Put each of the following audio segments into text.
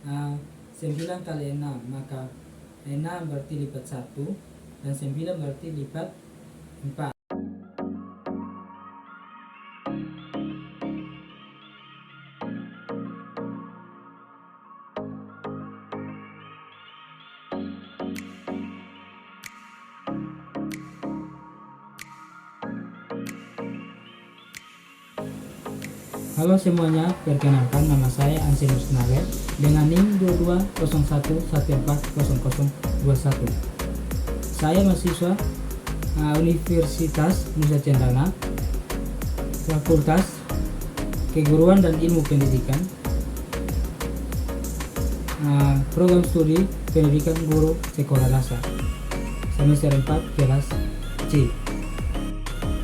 uh, 9 kali 6, maka 6 berarti lipat 1 dan 9 berarti lipat 4. Halo semuanya, perkenalkan nama saya Anselmus Nawer dengan NIM 2201140021. Saya mahasiswa Universitas Nusa Cendana, Fakultas Keguruan dan Ilmu Pendidikan, program studi Pendidikan Guru Sekolah Dasar, semester 4 kelas C.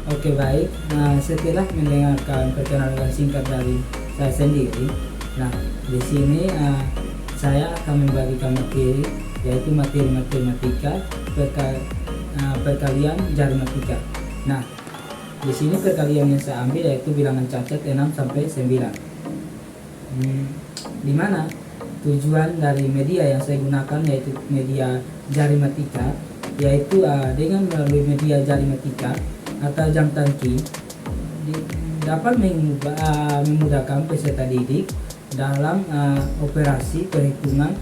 Oke baik, setelah mendengarkan perkenalan singkat dari saya sendiri, di sini saya akan membagikan materi, yaitu materi matematika perkalian aritmatika. Nah, di sini perkalian yang saya ambil yaitu bilangan cacat 6 sampai 9. Di mana tujuan dari media yang saya gunakan yaitu media aritmatika, yaitu dengan melalui media aritmatika atau jam tangki dapat memudahkan peserta didik dalam operasi perhitungan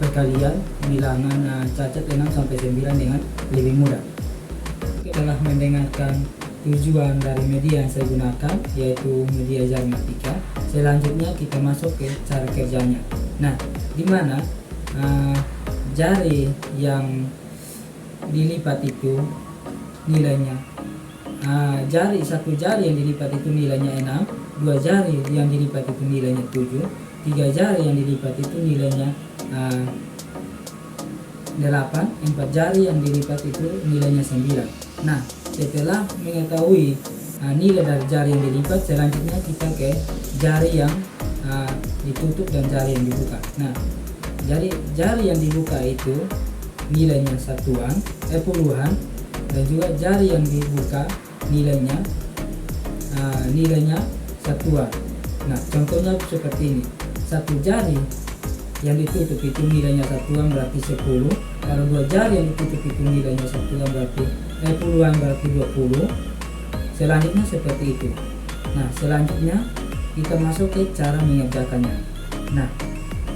perkalian bilangan cacat 6 sampai 9 dengan lebih mudah. Setelah mendengarkan tujuan dari media yang saya gunakan yaitu media aritmatika, selanjutnya kita masuk ke cara kerjanya. Nah, di mana jari yang dilipat itu nilainya satu jari yang dilipat itu nilainya 6, 2 jari yang dilipat itu nilainya 7, 3 jari yang dilipat itu nilainya 8, 4 jari yang dilipat itu nilainya 9. Nah, setelah mengetahui nilai dari jari yang dilipat, selanjutnya kita ke jari yang ditutup dan jari yang dibuka. Nah, jari yang dibuka itu nilainya puluhan, dan juga jari yang dibuka nilainya satuan. Nah, contohnya seperti ini. Satu jari yang ditutup itu nilainya satuan berarti 10. Kalau 2 jari yang ditutup itu nilainya satuan berarti puluhan berarti 20. Selanjutnya seperti itu. Nah, selanjutnya kita masuk ke cara mengerjakannya. Nah,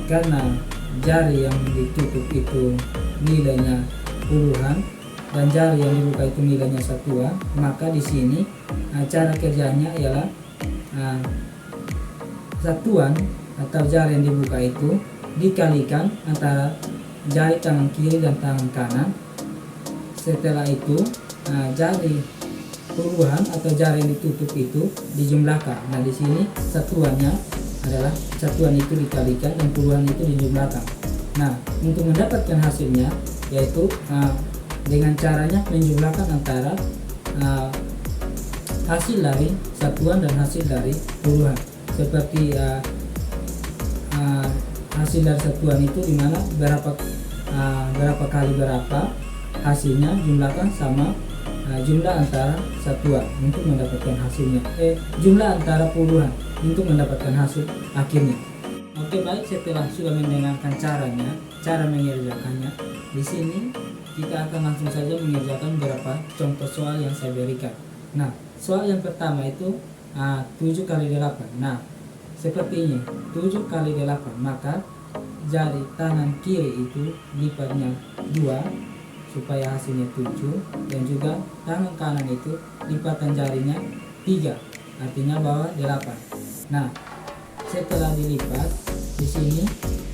karena jari yang ditutup itu nilainya puluhan dan jari yang dibuka itu nilainya satuan, maka di sini cara kerjanya ialah satuan atau jari yang dibuka itu dikalikan antara jari tangan kiri dan tangan kanan. Setelah itu jari puluhan atau jari yang ditutup itu dijumlahkan. Nah, di sini satuannya adalah satuan itu dikalikan dan puluhan itu dijumlahkan. Nah, untuk mendapatkan hasilnya yaitu dengan caranya menjumlahkan antara hasil dari satuan dan hasil dari puluhan. Seperti hasil dari satuan itu dimana berapa kali berapa hasilnya jumlahkan sama jumlah antara satuan untuk mendapatkan hasilnya. Jumlah antara puluhan untuk mendapatkan hasil akhirnya. Oke baik, setelah sudah mendengarkan cara mengerjakannya, di sini kita akan langsung saja mengerjakan beberapa contoh soal yang saya berikan. Nah, soal yang pertama itu 7 kali 8. Nah, seperti ini, 7 kali 8, maka jari tangan kiri itu lipatnya 2 supaya hasilnya 7, dan juga tangan kanan itu lipatan jarinya 3, artinya bawah 8. Nah, setelah dilipat, di sini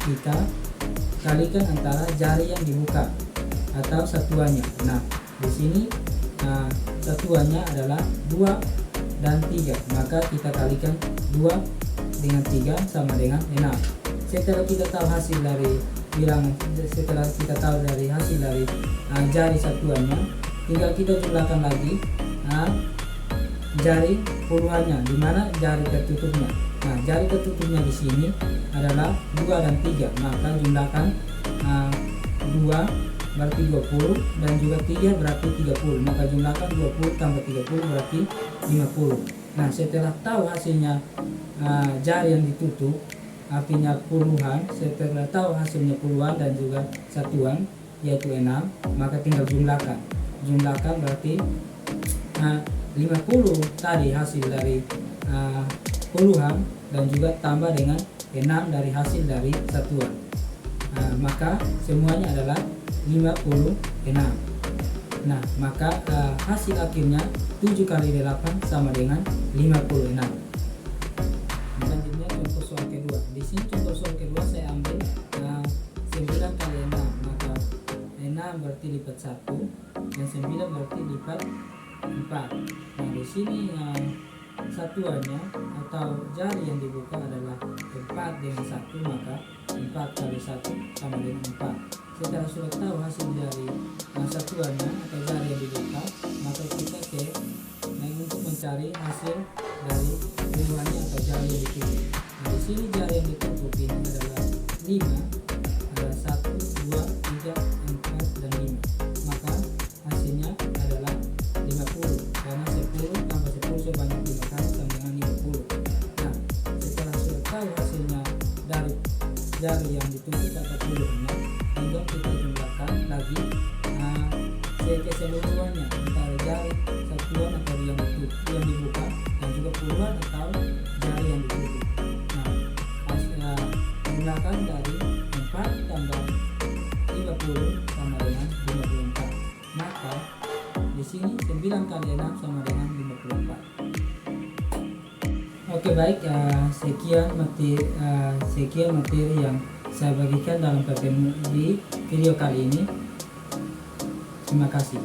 kita kalikan antara jari yang dibuka atau satuannya. Nah, di sini satuannya adalah 2 dan 3, maka kita kalikan 2 dengan 3 sama dengan 6. Setelah kita tahu hasil dari hasil dari jari satuannya, tinggal kita jumlahkan lagi jari puluhannya, di mana jari tertutupnya. Nah, jari tertutupnya di sini adalah 2 dan 3, maka jumlahkan 2 berarti 20 dan juga 3 berarti 30, maka jumlahkan 20 tambah 30 berarti 50. Nah, setelah tahu hasilnya jari yang ditutup, artinya puluhan. Setelah tahu hasilnya puluhan dan juga satuan yaitu 6, maka tinggal jumlahkan. Jumlahkan berarti 50 tadi hasil dari puluhan dan juga tambah dengan 6 dari hasil dari satuan. Maka semuanya adalah 56. Nah, maka hasil akhirnya 7 kali 8 sama dengan 56. Selanjutnya contoh soal kedua. Di sini contoh soal kedua saya ambil 9 kali 6, maka 6 berarti lipat 1 dan 9 berarti lipat 4. Nah, di sini satuannya atau jari yang dibuka adalah 4 dengan 1, maka 4 kali 1 sama dengan 4. Setelah sudah tahu hasil dari satuannya atau jari yang dibuka, maka kita untuk mencari hasil dari puluhannya atau jari yang ditutup. Nah, di sini jari yang ditutup ini adalah 5, ada 1, 2, 3, 4, dan 5. Maka hasilnya adalah 50, karena 10 tambah 10 sebanyak 5 kali sama dengan 50. Nah, setelah sudah tahu hasilnya dari jari yang ditutup atau puluhannya, tinggal kita jumlahkan lagi keseluruhannya antara jari satuan atau yang dibuka dan juga puluhan atau jari yang ditutup. Nah, hasilnya jumlahkan dari 4 tambah 50 sama dengan 54. Maka di sini 9 kali 6 sama dengan 54. Oke, baik, sekian materi yang saya bagikan dalam di video kali ini. Terima kasih.